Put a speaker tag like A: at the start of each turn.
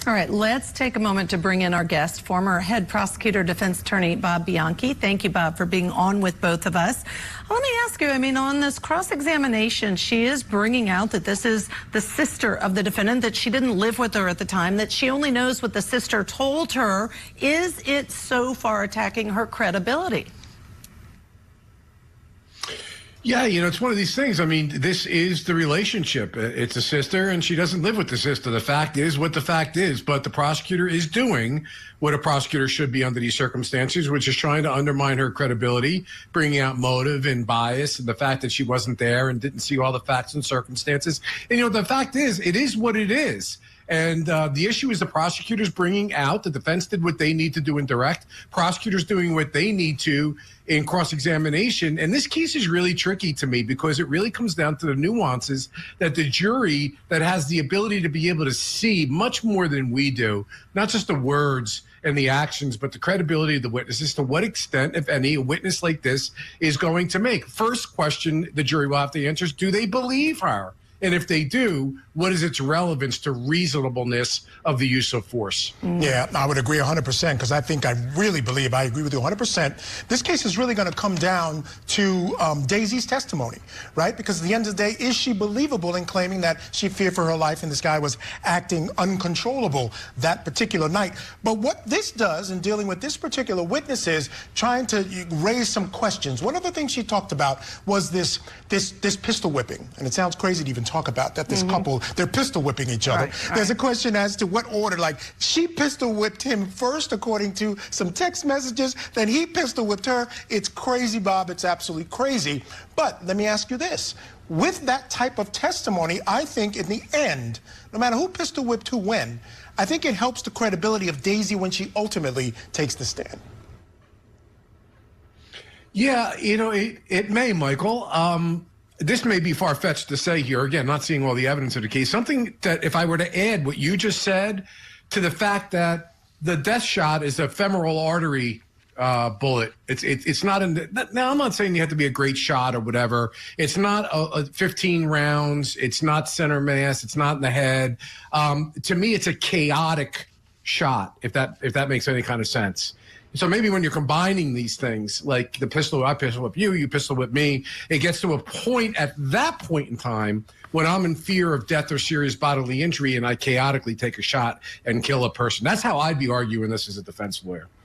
A: All right, let's take a moment to bring in our guest, former head prosecutor, defense attorney Bob Bianchi. Thank you, Bob, for being on with both of us. Let me ask you, I mean, on this cross-examination, she is bringing out that this is the sister of the defendant, that she didn't live with her at the time, that she only knows what the sister told her. Is it so far attacking her credibility?
B: Yeah, you know, it's one of these things. I mean, this is the relationship. It's a sister, and she doesn't live with the sister. The fact is what the fact is. But the prosecutor is doing what a prosecutor should be under these circumstances, which is trying to undermine her credibility, bringing out motive and bias, and the fact that she wasn't there and didn't see all the facts and circumstances. And, you know, the fact is, it is what it is. And the issue is the prosecutors bringing out, the defense did what they need to do in direct, prosecutors doing what they need to in cross-examination. And this case is really tricky to me because it really comes down to the nuances that the jury that has the ability to be able to see much more than we do, not just the words and the actions, but the credibility of the witnesses, to what extent, if any, a witness like this is going to make. First question the jury will have to answer is, do they believe her? And if they do, what is its relevance to reasonableness of the use of force?
C: Yeah, I would agree 100% because I really believe, I agree with you 100%. This case is really going to come down to Daisy's testimony, right? Because at the end of the day, is she believable in claiming that she feared for her life and this guy was acting uncontrollable that particular night? But what this does in dealing with this particular witness is trying to raise some questions. One of the things she talked about was this pistol whipping. And it sounds crazy to even talk about that, this couple, they're pistol whipping each other. There's a question as to what order, like she pistol whipped him first according to some text messages, then he pistol whipped her. It's crazy, Bob, it's absolutely crazy. But let me ask you this, with that type of testimony, I think in the end, no matter who pistol whipped who when, I think it helps the credibility of Daisy when she ultimately takes the stand.
B: Yeah, you know, it may, Michael. This may be far-fetched to say here, again, not seeing all the evidence of the case. Something that if I were to add what you just said to the fact that the death shot is a femoral artery bullet. It's not in the, now I'm not saying you have to be a great shot or whatever. It's not a 15 rounds. It's not center mass. It's not in the head. To me, it's a chaotic shot, if that makes any kind of sense. So maybe when you're combining these things, like the pistol, I pistol whip you, you pistol whip me, it gets to a point at that point in time when I'm in fear of death or serious bodily injury and I chaotically take a shot and kill a person. That's how I'd be arguing this as a defense lawyer.